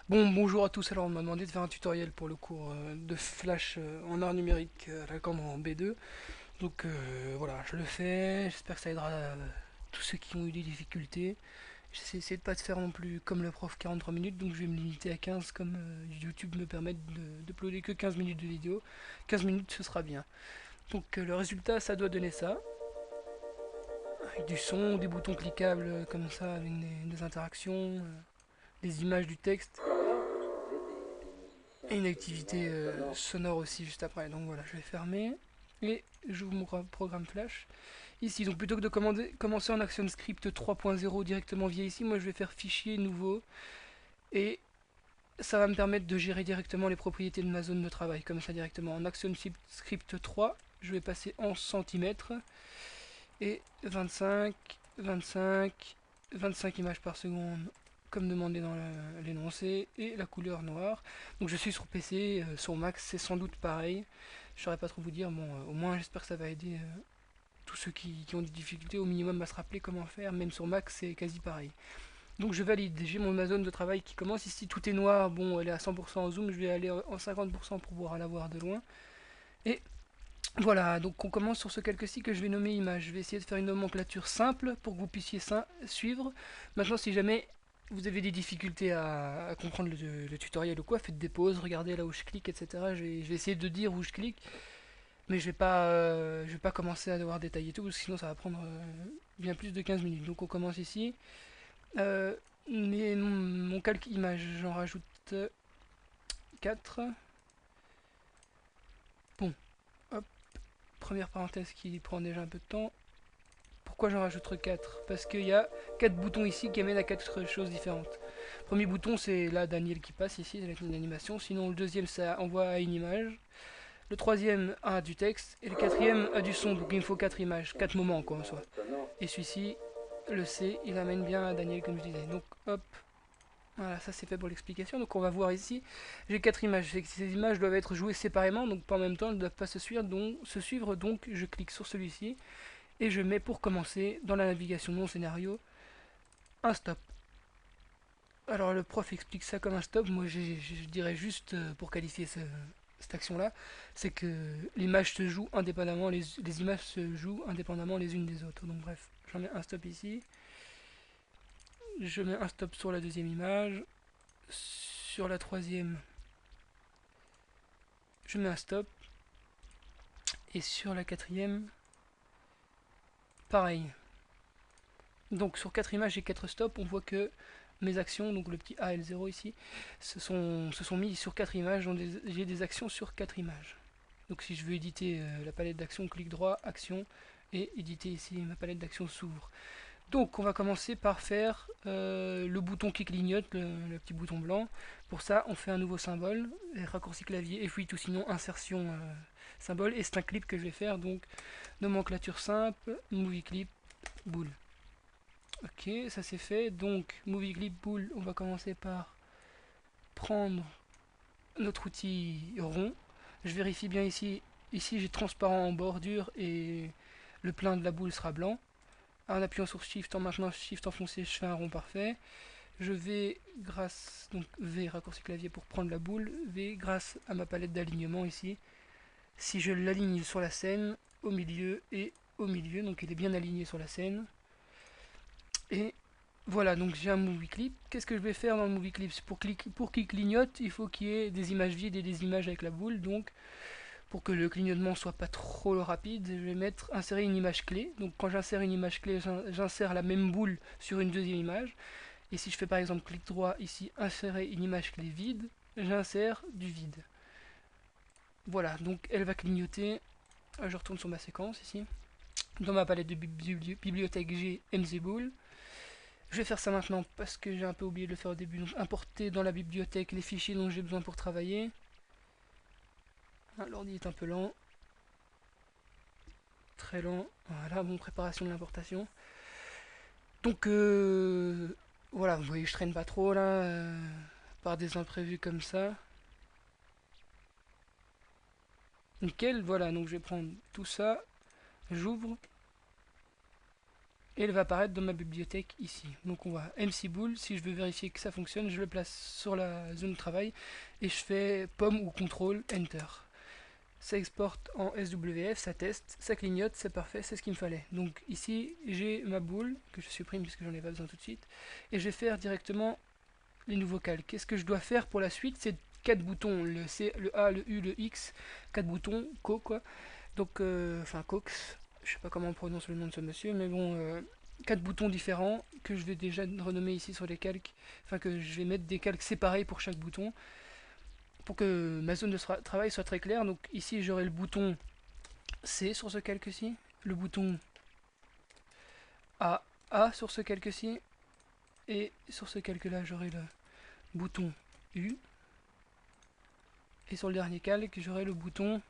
Bonjour à tous. Alors, on m'a demandé de faire un tutoriel pour le cours de Flash en art numérique à la Caen en B2. Donc voilà, je le fais. J'espère que ça aidera tous ceux qui ont eu des difficultés. J'essaie essayé de pas de faire non plus comme le prof 43 minutes, donc je vais me limiter à 15 comme YouTube me permet d'uploader que 15 minutes de vidéo. 15 minutes, ce sera bien. Donc le résultat, ça doit donner ça. Avec du son, des boutons cliquables comme ça, avec des interactions, des images du texte. Et une activité sonore aussi juste après. Donc voilà, je vais fermer et j'ouvre mon programme Flash. Ici, donc plutôt que de commencer en ActionScript 3.0 directement via ici, moi je vais faire fichier nouveau et ça va me permettre de gérer directement les propriétés de ma zone de travail comme ça directement. En ActionScript 3, je vais passer en centimètres et 25, 25, 25 images par seconde comme demandé dans l'énoncé, et la couleur noire. Donc je suis sur PC, sur Mac c'est sans doute pareil. Je saurais pas trop vous dire, bon, au moins j'espère que ça va aider tous ceux qui ont des difficultés au minimum à se rappeler comment faire, même sur Mac c'est quasi pareil. Donc je valide, j'ai ma zone de travail qui commence, ici tout est noir, bon elle est à 100% en zoom, je vais aller en 50% pour pouvoir la voir de loin. Et voilà, donc on commence sur ce calque-ci que je vais nommer image. Je vais essayer de faire une nomenclature simple pour que vous puissiez suivre. Maintenant, si jamais vous avez des difficultés à comprendre le tutoriel ou quoi, faites des pauses, regardez là où je clique, etc. Je vais essayer de dire où je clique, mais je vais pas commencer à devoir détailler tout, parce que sinon ça va prendre bien plus de 15 minutes. Donc on commence ici. Euh, mon calque image, j'en rajoute 4. Bon, hop, première parenthèse qui prend déjà un peu de temps. Pourquoi j'en rajoute 4? Parce qu'il y a 4 boutons ici qui amènent à 4 choses différentes. Premier bouton, c'est là Daniel qui passe ici, avec une animation. Sinon, le deuxième, ça envoie à une image. Le troisième a du texte. Et le quatrième a du son. Donc il me faut 4 images, 4 moments quoi en soi. Et celui-ci, le C, il amène bien à Daniel comme je disais. Donc hop, voilà, ça c'est fait pour l'explication. Donc on va voir ici, j'ai 4 images. Ces images doivent être jouées séparément, donc pas en même temps, elles ne doivent pas se suivre. Donc je clique sur celui-ci et je mets pour commencer dans la navigation de mon scénario un stop. Alors le prof explique ça comme un stop, moi je dirais juste pour qualifier cette action là, c'est que l'image se joue indépendamment, les images se jouent indépendamment les unes des autres. Donc bref, j'en mets un stop ici, je mets un stop sur la deuxième image, sur la troisième je mets un stop, et sur la quatrième pareil. Donc sur 4 images j'ai 4 stops, on voit que mes actions, donc le petit AL0 ici, se sont mis sur 4 images, donc j'ai des actions sur 4 images. Donc si je veux éditer la palette d'actions, clic droit, action, et éditer ici, ma palette d'actions s'ouvre. Donc on va commencer par faire le bouton qui clignote, le petit bouton blanc. Pour ça on fait un nouveau symbole, raccourci clavier F8 ou sinon insertion symbole, et c'est un clip que je vais faire, donc nomenclature simple, movie clip, boule. Ok, ça c'est fait. Donc, Movie Clip Boule, on va commencer par prendre notre outil rond. Je vérifie bien ici. Ici, j'ai transparent en bordure et le plein de la boule sera blanc. En appuyant sur Shift, en maintenant Shift enfoncé, je fais un rond parfait. Je vais, grâce, donc V, raccourci clavier pour prendre la boule, V, grâce à ma palette d'alignement ici. Si je l'aligne sur la scène, au milieu et au milieu, donc il est bien aligné sur la scène. Et voilà, donc j'ai un movie clip. Qu'est-ce que je vais faire dans le movie clip? Pour qu'il clignote, il faut qu'il y ait des images vides et des images avec la boule. Donc, pour que le clignotement soit pas trop rapide, je vais mettre insérer une image clé. Donc, quand j'insère une image clé, j'insère la même boule sur une deuxième image. Et si je fais par exemple clic droit ici, insérer une image clé vide, j'insère du vide. Voilà, donc elle va clignoter. Je retourne sur ma séquence ici. Dans ma palette de bibliothèque, j'ai mzbool. Je vais faire ça maintenant parce que j'ai un peu oublié de le faire au début. Donc importer dans la bibliothèque les fichiers dont j'ai besoin pour travailler. Ah, l'ordi est un peu lent. Très lent. Voilà, bon, préparation de l'importation. Donc voilà, vous voyez, je traîne pas trop là. Par des imprévus comme ça. Nickel, voilà, donc je vais prendre tout ça. J'ouvre. et elle va apparaître dans ma bibliothèque ici. Donc on voit MCBool, si je veux vérifier que ça fonctionne, je le place sur la zone de travail et je fais pomme ou CTRL Enter. Ça exporte en SWF, ça teste, ça clignote, c'est parfait, c'est ce qu'il me fallait. Donc ici j'ai ma boule, que je supprime puisque j'en ai pas besoin tout de suite, et je vais faire directement les nouveaux calques. Qu'est-ce que je dois faire pour la suite? C'est 4 boutons, le C, le A, le U, le X, 4 boutons, Co quoi. Donc, enfin Cox, je sais pas comment on prononce le nom de ce monsieur, mais bon, 4 boutons différents que je vais déjà renommer ici sur les calques, enfin que je vais mettre des calques séparés pour chaque bouton, pour que ma zone de travail soit très claire. Donc ici j'aurai le bouton C sur ce calque-ci, le bouton A sur ce calque-ci, et sur ce calque-là j'aurai le bouton U, et sur le dernier calque j'aurai le bouton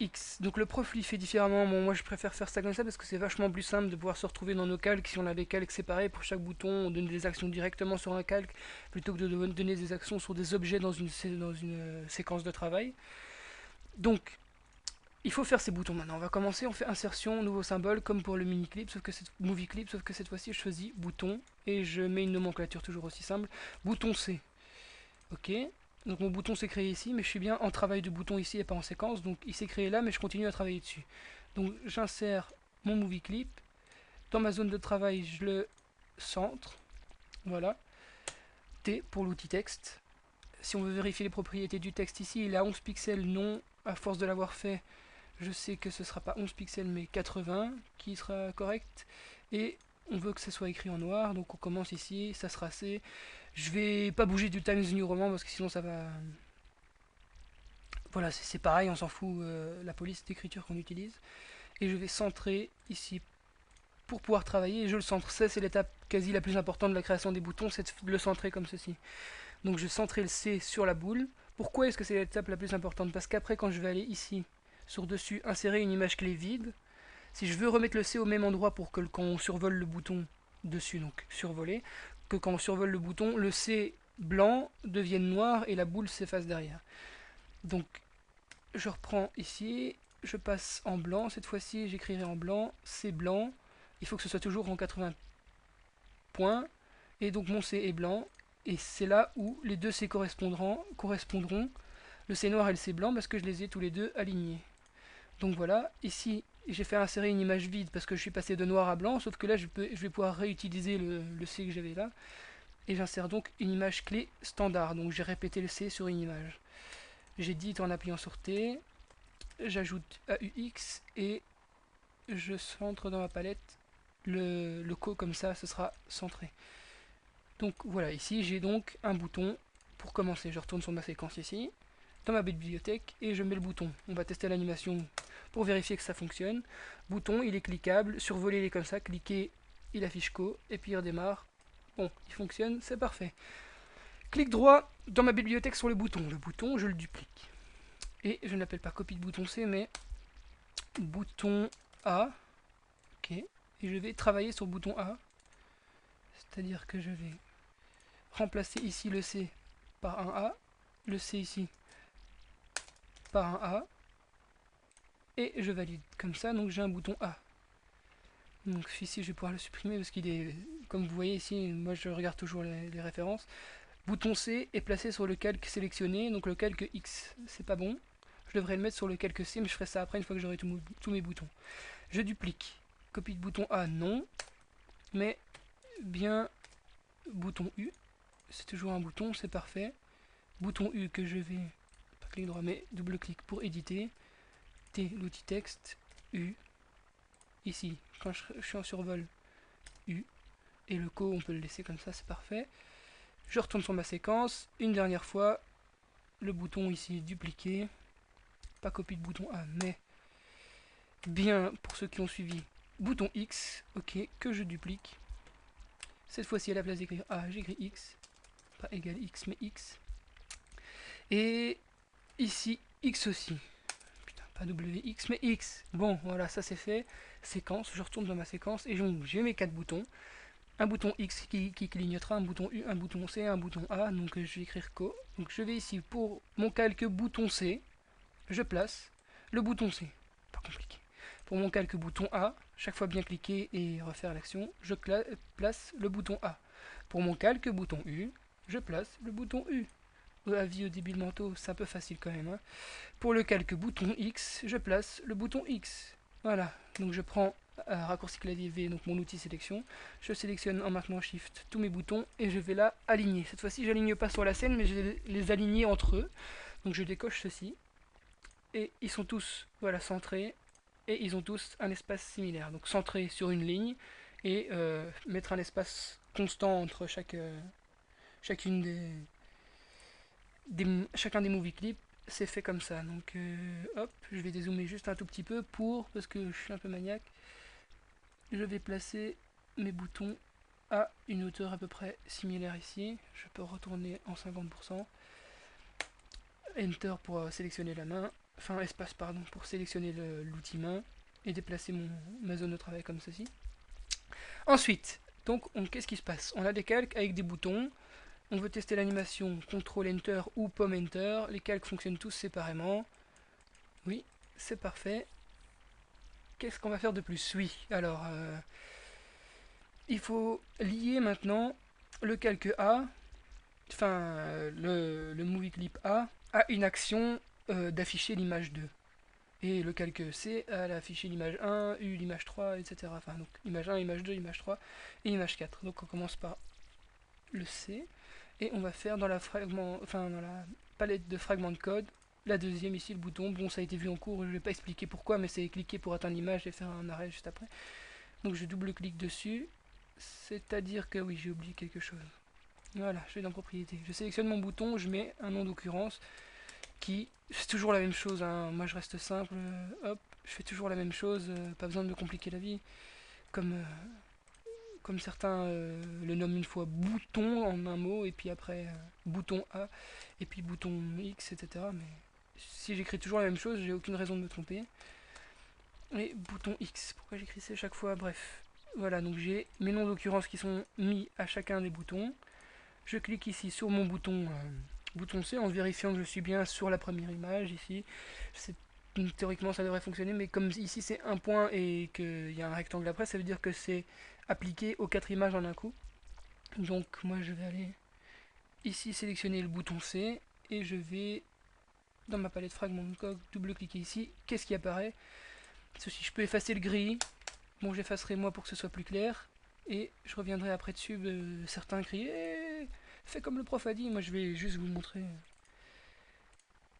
X. Donc le prof lui fait différemment. Bon, moi je préfère faire ça comme ça parce que c'est vachement plus simple de pouvoir se retrouver dans nos calques. Si on a des calques séparés pour chaque bouton, on donne des actions directement sur un calque plutôt que de donner des actions sur des objets dans une séquence de travail. Donc il faut faire ces boutons maintenant. On va commencer, on fait insertion, nouveau symbole comme pour le mini clip, sauf que movie clip, sauf que cette fois-ci je choisis bouton et je mets une nomenclature toujours aussi simple. Bouton C. Ok. Donc mon bouton s'est créé ici, mais je suis bien en travail de bouton ici et pas en séquence. Donc il s'est créé là, mais je continue à travailler dessus. Donc j'insère mon movie clip. Dans ma zone de travail, je le centre. Voilà. T pour l'outil texte. Si on veut vérifier les propriétés du texte ici, il a 11 pixels. Non, à force de l'avoir fait, je sais que ce ne sera pas 11 pixels, mais 80 qui sera correct. Et on veut que ça soit écrit en noir, donc on commence ici, ça sera C. Je vais pas bouger du Times New Roman parce que sinon ça va... Voilà, c'est pareil, on s'en fout, la police d'écriture qu'on utilise. Et je vais centrer ici pour pouvoir travailler. Et je le centre, ça c'est l'étape quasi la plus importante de la création des boutons, c'est de le centrer comme ceci. Donc je vais centrer le C sur la boule. Pourquoi est-ce que c'est l'étape la plus importante? Parce qu'après quand je vais aller ici, sur dessus, insérer une image clé vide, si je veux remettre le C au même endroit pour que quand on survole le bouton dessus, donc survoler, que quand on survole le bouton, le C blanc devienne noir et la boule s'efface derrière. Donc je reprends ici, je passe en blanc, cette fois-ci j'écrirai en blanc, C blanc, il faut que ce soit toujours en 80 points, et donc mon C est blanc, et c'est là où les deux C correspondront, le C noir et le C blanc, parce que je les ai tous les deux alignés. Donc voilà, ici j'ai fait insérer une image vide parce que je suis passé de noir à blanc, sauf que là je vais pouvoir réutiliser le C que j'avais là, et j'insère donc une image clé standard, donc j'ai répété le C sur une image. J'édite en appuyant sur T, j'ajoute AUX, et je centre dans ma palette le Co, comme ça ce sera centré. Donc voilà, ici j'ai donc un bouton pour commencer. Je retourne sur ma séquence ici, dans ma bibliothèque, et je mets le bouton. On va tester l'animation pour vérifier que ça fonctionne. Bouton, il est cliquable, survoler il est comme ça, cliquer, il affiche Co, et puis il redémarre. Bon, il fonctionne, c'est parfait. Clic droit dans ma bibliothèque sur le bouton. Le bouton, je le duplique. Et je ne l'appelle pas copie de bouton C, mais bouton A. Ok. Et je vais travailler sur le bouton A. C'est-à-dire que je vais remplacer ici le C par un A, le C ici par un A, et je valide comme ça, donc j'ai un bouton A. Donc ici je vais pouvoir le supprimer parce qu'il est, comme vous voyez ici, moi je regarde toujours les références. Bouton C est placé sur le calque sélectionné, donc le calque X, c'est pas bon. Je devrais le mettre sur le calque C, mais je ferai ça après une fois que j'aurai tous mes boutons. Je duplique. Copie de bouton A, non. Mais bien bouton U. C'est toujours un bouton, c'est parfait. Bouton U que je vais, pas clic droit, mais double clic pour éditer. T, l'outil texte. U. Ici, quand je suis en survol, U. Et le Co, on peut le laisser comme ça, c'est parfait. Je retourne sur ma séquence. Une dernière fois, le bouton ici, dupliquer. Pas copie de bouton A, mais bien, pour ceux qui ont suivi, bouton X, ok, que je duplique. Cette fois-ci, à la place d'écrire A, j'écris X. Pas égal X, mais X. Et ici, X aussi. Putain, pas WX, mais X. Bon, voilà, ça c'est fait. Séquence, je retourne dans ma séquence et j'ai mes 4 boutons. Un bouton X qui clignotera, un bouton U, un bouton C, un bouton A. Donc je vais écrire Co. Donc je vais ici pour mon calque bouton C. Je place le bouton C. Pas compliqué. Pour mon calque bouton A, chaque fois bien cliquer et refaire l'action, je place le bouton A. Pour mon calque bouton U, je place le bouton U. Avis aux débiles mentaux, c'est un peu facile quand même. Hein. Pour le calque bouton X, je place le bouton X. Voilà, donc je prends un raccourci clavier V, donc mon outil sélection. Je sélectionne en maintenant Shift tous mes boutons et je vais là aligner. Cette fois-ci, j'aligne pas sur la scène, mais je vais les aligner entre eux. Donc je décoche ceci. Et ils sont tous voilà, centrés et ils ont tous un espace similaire. Donc centré sur une ligne et mettre un espace constant entre chacune chacun des movie clips, c'est fait comme ça. Donc hop, je vais dézoomer juste un tout petit peu parce que je suis un peu maniaque, je vais placer mes boutons à une hauteur à peu près similaire ici. Je peux retourner en 50%. Enter pour sélectionner la main. Enfin, espace, pardon, pour sélectionner l'outil main. Et déplacer ma zone de travail comme ceci. Ensuite, donc, qu'est-ce qui se passe? On a des calques avec des boutons. On veut tester l'animation CTRL Enter ou Pomme Enter. Les calques fonctionnent tous séparément. Oui, c'est parfait. Qu'est-ce qu'on va faire de plus? Oui, alors, il faut lier maintenant le calque A, enfin, le movie clip A, à une action d'afficher l'image 2. Et le calque C à afficher l'image 1, U l'image 3, etc. Enfin, donc image 1, image 2, image 3 et image 4. Donc on commence par le C et on va faire dans la palette de fragments de code la deuxième ici, le bouton. Bon, ça a été vu en cours, je ne vais pas expliquer pourquoi, mais c'est cliquer pour atteindre l'image et faire un arrêt juste après. Donc je double-clique dessus, c'est-à-dire que oui, j'ai oublié quelque chose. Voilà, je vais dans propriété. Je sélectionne mon bouton, je mets un nom d'occurrence qui c'est toujours la même chose, hein. Moi je reste simple, hop, je fais toujours la même chose, pas besoin de me compliquer la vie, comme, comme certains le nomment une fois bouton en un mot, et puis après bouton A, et puis bouton X, etc. Mais si j'écris toujours la même chose, j'ai aucune raison de me tromper. Et bouton X, pourquoi j'écris ça chaque fois? Bref, voilà, donc j'ai mes noms d'occurrence qui sont mis à chacun des boutons. Je clique ici sur mon bouton C en vérifiant que je suis bien sur la première image ici. Théoriquement ça devrait fonctionner, mais comme ici c'est un point et qu'il y a un rectangle après, ça veut dire que c'est appliqué aux 4 images en un coup. Donc moi je vais aller ici sélectionner le bouton C et je vais dans ma palette fragment de code double-cliquer ici. Qu'est-ce qui apparaît? Ceci, je peux effacer le gris. Bon, j'effacerai moi pour que ce soit plus clair. Et je reviendrai après dessus. Certains crient fais comme le prof a dit. Moi, je vais juste vous montrer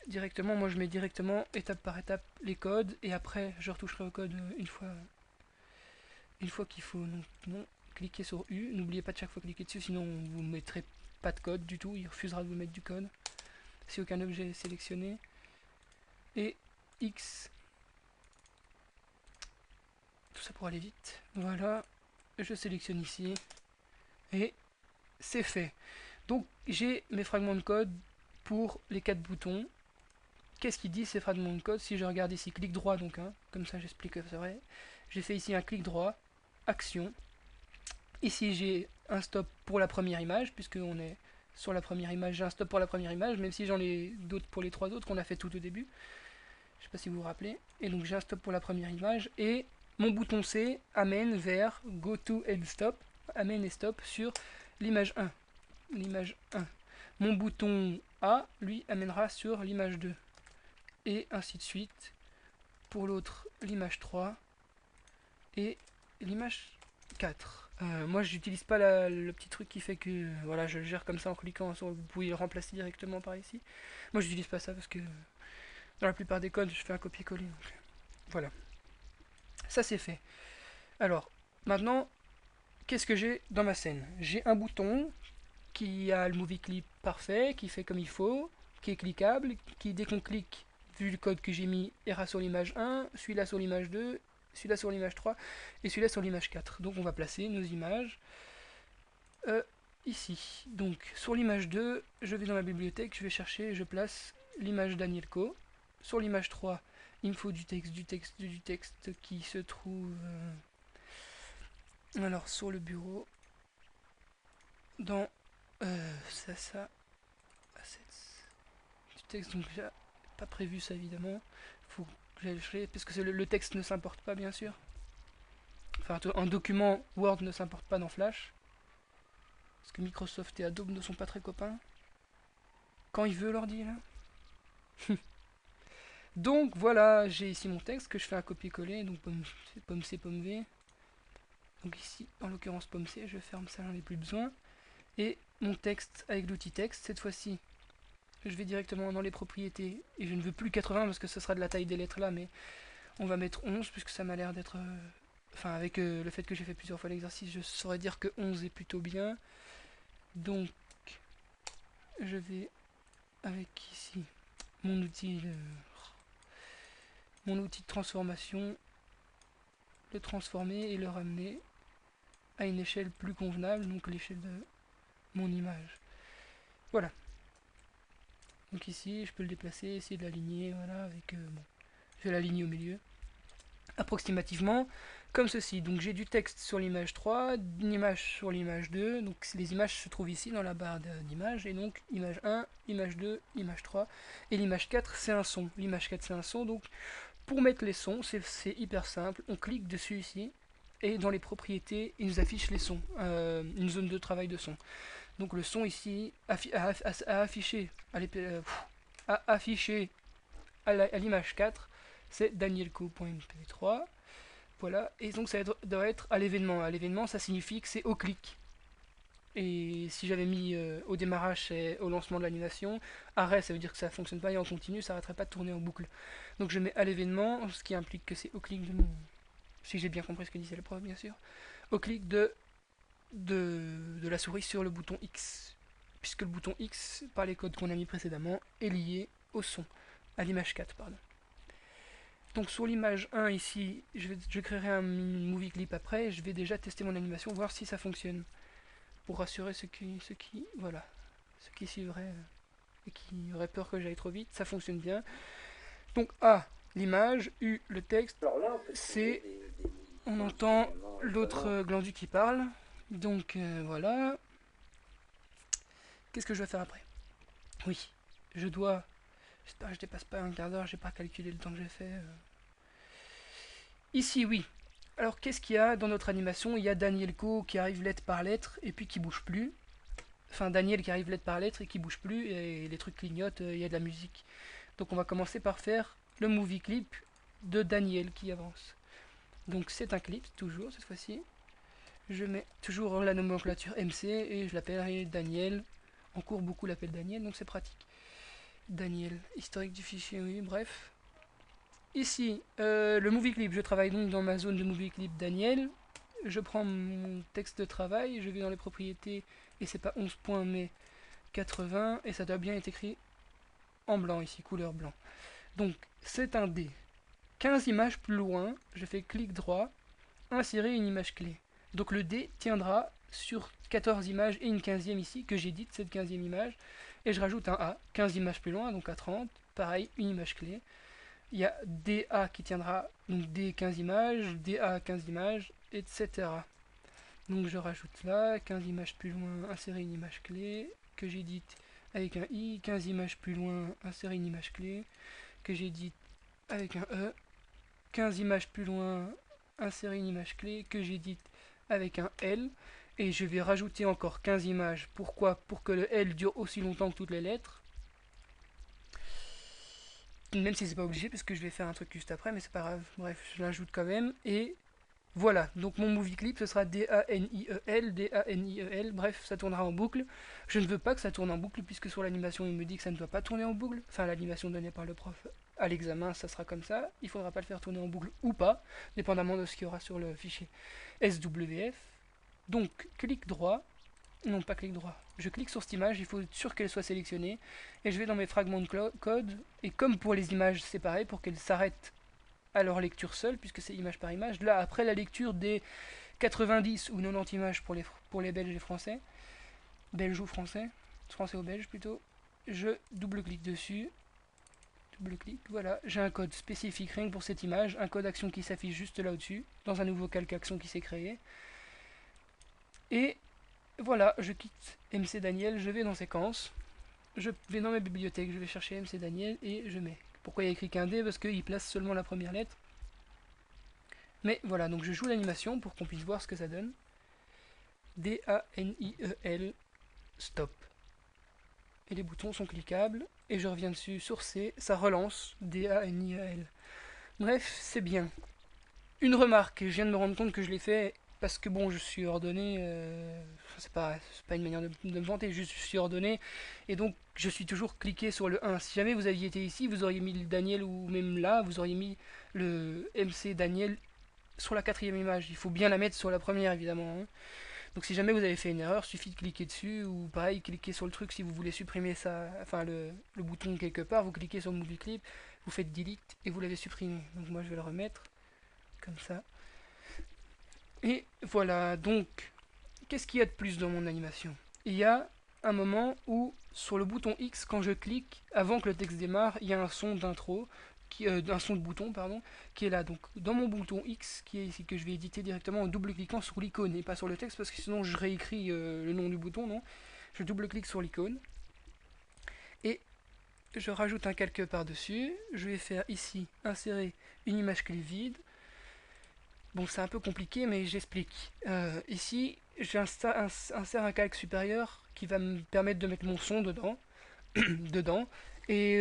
directement. Moi, je mets directement étape par étape les codes. Et après, je retoucherai au code une fois qu'il faut. Donc, non, cliquez sur U. N'oubliez pas de chaque fois cliquer dessus, sinon vous ne mettrez pas de code du tout. Il refusera de vous mettre du code si aucun objet est sélectionné. Et X. Tout ça pour aller vite. Voilà. Je sélectionne ici. Et c'est fait. Donc j'ai mes fragments de code pour les 4 boutons. Qu'est-ce qu'il dit ces fragments de code? Si je regarde ici, clic droit donc, hein, comme ça j'explique que c'est vrai. J'ai fait ici un clic droit, action. Ici j'ai un stop pour la première image, puisque on est sur la première image, j'ai un stop pour la première image, même si j'en ai d'autres pour les 3 autres qu'on a fait tout au début. Je sais pas si vous vous rappelez. Et donc j'ai un stop pour la première image, et mon bouton C amène vers Go to and Stop, amène et stop sur l'image 1. L'image 1. Mon bouton A, lui, amènera sur l'image 2. Et ainsi de suite. Pour l'autre, l'image 3. Et l'image 4. Moi, j'utilise pas le petit truc qui fait que voilà, je le gère comme ça en cliquant. Vous pouvez le remplacer directement par ici. Moi, j'utilise pas ça parce que dans la plupart des codes, je fais un copier-coller. Voilà. Ça, c'est fait. Alors, maintenant, qu'est-ce que j'ai dans ma scène? J'ai un bouton qui a le movie clip parfait, qui fait comme il faut, qui est cliquable, qui dès qu'on clique, vu le code que j'ai mis, ira sur l'image 1, celui-là sur l'image 2, celui-là sur l'image 3 et celui-là sur l'image 4. Donc on va placer nos images ici. Donc sur l'image 2, je vais dans ma bibliothèque, je vais chercher, je place l'image Daniel Co. Sur l'image 3, il me faut du texte qui se trouve alors sur le bureau dans ça assets du texte, donc j'ai pas prévu ça évidemment, faut que j'aille le parce que le texte ne s'importe pas bien sûr. Enfin, un document Word ne s'importe pas dans Flash. Parce que Microsoft et Adobe ne sont pas très copains. Quand il veut l'ordi là. Donc voilà, j'ai ici mon texte que je fais un copier-coller. Donc pomme C, pomme V. Donc ici, en l'occurrence pomme C, je ferme ça, j'en ai plus besoin. Et mon texte avec l'outil texte, cette fois-ci, je vais directement dans les propriétés. Et je ne veux plus 80 parce que ce sera de la taille des lettres là, mais on va mettre 11 puisque ça m'a l'air d'être... Enfin, avec le fait que j'ai fait plusieurs fois l'exercice, je saurais dire que 11 est plutôt bien. Donc, je vais avec ici mon outil de transformation, le transformer et le ramener à une échelle plus convenable, donc l'échelle de mon image. Voilà. Donc ici, je peux le déplacer, essayer de l'aligner, voilà, avec... bon, je vais l'aligner au milieu. Approximativement, comme ceci. Donc j'ai du texte sur l'image 3, une image sur l'image 2. Donc les images se trouvent ici dans la barre d'images. Et donc image 1, image 2, image 3. Et l'image 4, c'est un son. L'image 4, c'est un son. Donc pour mettre les sons, c'est hyper simple. On clique dessus ici. Et dans les propriétés, il nous affiche les sons. Une zone de travail de son. Donc le son ici, affiché à l'image 4, c'est danielco.mp3. Voilà, et donc ça doit être à l'événement. À l'événement, ça signifie que c'est au clic. Et si j'avais mis au démarrage, c'est au lancement de l'animation. Arrêt, ça veut dire que ça ne fonctionne pas et en continu, ça n'arrêterait pas de tourner en boucle. Donc je mets à l'événement, ce qui implique que c'est au clic de mon... Si j'ai bien compris ce que disait le prof, bien sûr. Au clic de la souris sur le bouton X. Puisque le bouton X, par les codes qu'on a mis précédemment, est lié au son. À l'image 4, pardon. Donc sur l'image 1 ici, je créerai un movie clip après, et je vais déjà tester mon animation, voir si ça fonctionne. Pour rassurer ceux qui suivraient et qui auraient peur que j'aille trop vite, ça fonctionne bien. Donc A, l'image, U, le texte, C, on entend l'autre glandu qui parle. Donc voilà. Qu'est-ce que je vais faire après? Oui, je dois... J'espère que je dépasse pas un quart d'heure, j'ai pas calculé le temps que j'ai fait. Ici, oui. Alors, qu'est-ce qu'il y a dans notre animation? Il y a Daniel Co qui arrive lettre par lettre et puis qui bouge plus. Enfin, Daniel qui arrive lettre par lettre et qui bouge plus et les trucs clignotent, il y a de la musique. Donc, on va commencer par faire le movie clip de Daniel qui avance. Donc, c'est un clip, toujours cette fois-ci. Je mets toujours la nomenclature MC et je l'appellerai Daniel. En cours, beaucoup l'appellent Daniel, donc c'est pratique. Daniel, historique du fichier, oui, bref. Ici, le movie clip, je travaille donc dans ma zone de movie clip Daniel. Je prends mon texte de travail, je vais dans les propriétés, et c'est pas 11 points mais 80, et ça doit bien être écrit en blanc ici, couleur blanc. Donc c'est un D. 15 images plus loin, je fais clic droit, insérer une image clé. Donc le D tiendra sur 14 images et une 15e ici, que j'édite cette 15e image, et je rajoute un A, 15 images plus loin, donc à 30, pareil, une image clé. Il y a DA qui tiendra, donc D 15 images, DA 15 images, etc. Donc je rajoute là, 15 images plus loin, insérer une image clé, que j'édite avec un I, 15 images plus loin, insérer une image clé, que j'édite avec un E, 15 images plus loin, insérer une image clé, que j'édite avec un L, et je vais rajouter encore 15 images. Pourquoi? Pour que le L dure aussi longtemps que toutes les lettres. Même si c'est pas obligé, parce que je vais faire un truc juste après, mais c'est pas grave. Bref, je l'ajoute quand même. Et voilà, donc mon movie clip, ce sera D-A-N-I-E-L, D-A-N-I-E-L, bref, ça tournera en boucle. Je ne veux pas que ça tourne en boucle, puisque sur l'animation, il me dit que ça ne doit pas tourner en boucle. Enfin, l'animation donnée par le prof à l'examen, ça sera comme ça. Il faudra pas le faire tourner en boucle ou pas, dépendamment de ce qu'il y aura sur le fichier SWF. Donc, clic droit, non pas clic droit, je clique sur cette image, il faut être sûr qu'elle soit sélectionnée, et je vais dans mes fragments de code, et comme pour les images c'est pareil, pour qu'elles s'arrêtent à leur lecture seule, puisque c'est image par image, là après la lecture des 90 ou 90 images pour les Belges et Français, Belges ou Français, Français ou Belges plutôt, je double-clique dessus, double-clic, voilà, j'ai un code spécifique rien que pour cette image, un code action qui s'affiche juste là au-dessus, dans un nouveau calque action qui s'est créé, et voilà, je quitte MC Daniel, je vais dans séquence, je vais dans ma bibliothèque, je vais chercher MC Daniel et je mets. Pourquoi il y a écrit qu'un D? Parce qu'il place seulement la première lettre. Mais voilà, donc je joue l'animation pour qu'on puisse voir ce que ça donne. D-A-N-I-E-L, stop. Et les boutons sont cliquables, et je reviens dessus sur C, ça relance, D-A-N-I-E-L. Bref, c'est bien. Une remarque, je viens de me rendre compte que je l'ai fait parce que bon, je suis ordonné, c'est pas une manière de me vanter, je suis ordonné, et donc je suis toujours cliqué sur le 1. Si jamais vous aviez été ici, vous auriez mis le Daniel, ou même là, vous auriez mis le MC Daniel sur la quatrième image. Il faut bien la mettre sur la première, évidemment, hein. Donc si jamais vous avez fait une erreur, il suffit de cliquer dessus, ou pareil, cliquer sur le truc si vous voulez supprimer ça, enfin le bouton quelque part, vous cliquez sur le movie clip, vous faites delete, et vous l'avez supprimé. Donc moi je vais le remettre, comme ça. Et voilà, donc, qu'est-ce qu'il y a de plus dans mon animation? Il y a un moment où, sur le bouton X, quand je clique, avant que le texte démarre, il y a un son d'intro, un son de bouton, pardon, qui est là. Donc, dans mon bouton X, qui est ici, que je vais éditer directement en double-cliquant sur l'icône et pas sur le texte, parce que sinon je réécris le nom du bouton, non? Je double-clique sur l'icône, et je rajoute un calque par-dessus. Je vais faire ici, insérer une image clé vide. Bon, c'est un peu compliqué, mais j'explique. Ici, insère un calque supérieur qui va me permettre de mettre mon son dedans, dedans, et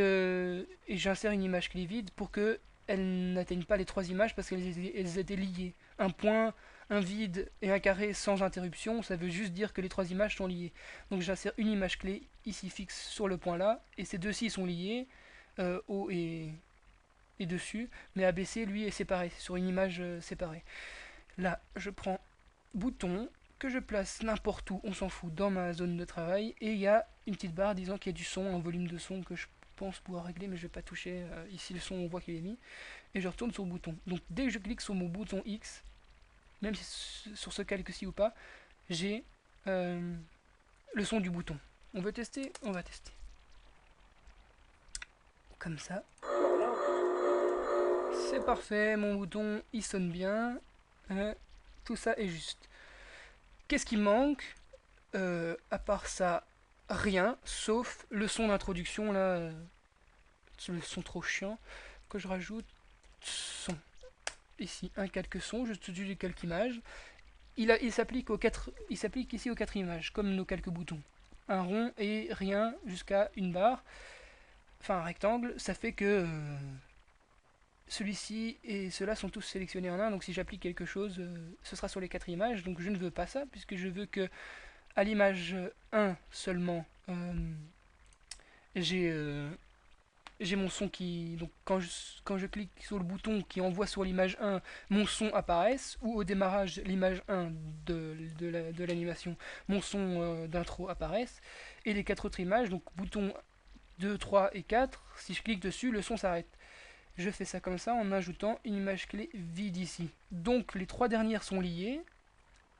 j'insère une image clé vide pour que elle n'atteigne pas les trois images parce qu'elles étaient liées. Un point, un vide et un carré sans interruption, ça veut juste dire que les trois images sont liées. Donc j'insère une image clé ici fixe sur le point là, et ces deux-ci sont liés, haut et dessus, mais ABC lui est séparé, sur une image séparée. Là, je prends bouton, que je place n'importe où, on s'en fout, dans ma zone de travail, et il y a une petite barre disant qu'il y a du son, un volume de son que je pense pouvoir régler, mais je vais pas toucher, ici le son on voit qu'il est mis, et je retourne sur le bouton. Donc dès que je clique sur mon bouton X, même sur ce calque-ci ou pas, j'ai le son du bouton. On veut tester? On va tester. Comme ça. C'est parfait, mon bouton il sonne bien, tout ça est juste. Qu'est-ce qui manque? À part ça, rien, sauf le son d'introduction là, le son trop chiant, que je rajoute son. Ici, un calque son, juste au-dessus du calque image. Il s'applique ici aux quatre images, comme nos calques boutons. Un rond et rien jusqu'à une barre, enfin un rectangle, ça fait que celui-ci et ceux-là sont tous sélectionnés en un, donc si j'applique quelque chose, ce sera sur les quatre images, donc je ne veux pas ça, puisque je veux que à l'image 1 seulement, j'ai mon son qui... Donc quand je clique sur le bouton qui envoie sur l'image 1, mon son apparaisse, ou au démarrage l'image 1 de l'animation, mon son d'intro apparaisse, et les quatre autres images, donc bouton 2, 3 et 4, si je clique dessus, le son s'arrête. Je fais ça comme ça en ajoutant une image clé vide ici. Donc les trois dernières sont liées,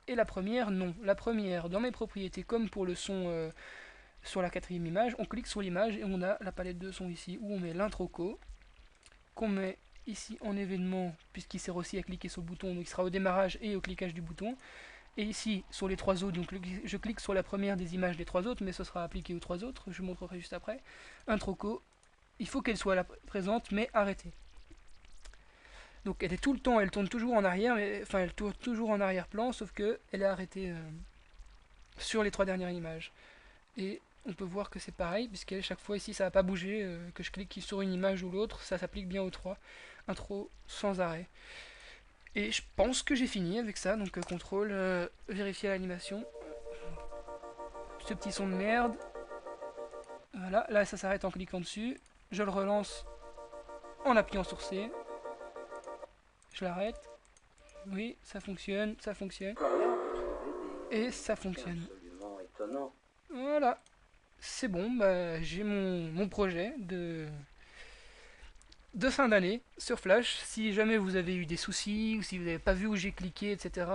et la première non. La première, dans mes propriétés, comme pour le son sur la quatrième image, on clique sur l'image et on a la palette de son ici, où on met l'introco, qu'on met ici en événement, puisqu'il sert aussi à cliquer sur le bouton, donc il sera au démarrage et au cliquage du bouton. Et ici, sur les trois autres, donc je clique sur la première des images des trois autres, mais ce sera appliqué aux trois autres, je montrerai juste après. Introco, il faut qu'elle soit là présente, mais arrêtée. Donc elle est tout le temps, elle tourne toujours en arrière, enfin elle tourne toujours en arrière-plan, sauf que elle est arrêtée sur les trois dernières images. Et on peut voir que c'est pareil, puisqu'à chaque fois ici ça va pas bouger, que je clique sur une image ou l'autre, ça s'applique bien aux trois. Intro sans arrêt. Et je pense que j'ai fini avec ça, donc contrôle, vérifier l'animation. Ce petit son de merde. Voilà, là ça s'arrête en cliquant dessus. Je le relance en appuyant sur C. Je l'arrête. Oui, ça fonctionne, ça fonctionne. Et ça fonctionne. Voilà. C'est bon, bah, j'ai mon projet de fin d'année sur Flash. Si jamais vous avez eu des soucis ou si vous n'avez pas vu où j'ai cliqué, etc.,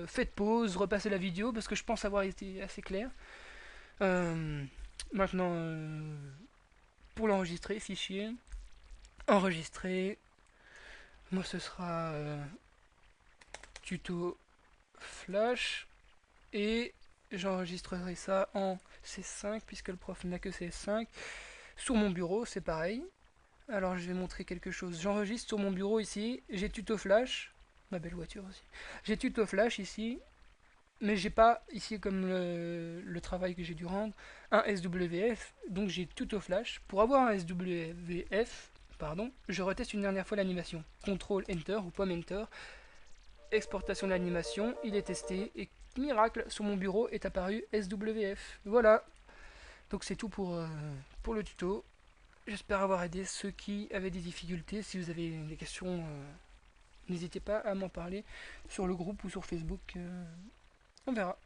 faites pause, repassez la vidéo parce que je pense avoir été assez clair. Maintenant, pour l'enregistrer, fichier, enregistrer, moi ce sera tuto Flash et j'enregistrerai ça en CS5 puisque le prof n'a que CS5. Sur mon bureau, c'est pareil. Alors je vais montrer quelque chose. J'enregistre sur mon bureau ici, j'ai tuto Flash. ma belle voiture aussi. J'ai tuto flash ici, mais j'ai pas ici comme le travail que j'ai dû rendre un SWF, donc j'ai tuto flash. Pour avoir un SWF, pardon, je reteste une dernière fois l'animation. CTRL Enter ou pomme Enter, exportation de l'animation, il est testé et miracle, sur mon bureau est apparu SWF. Voilà, donc c'est tout pour le tuto. J'espère avoir aidé ceux qui avaient des difficultés. Si vous avez des questions, n'hésitez pas à m'en parler sur le groupe ou sur Facebook. On verra.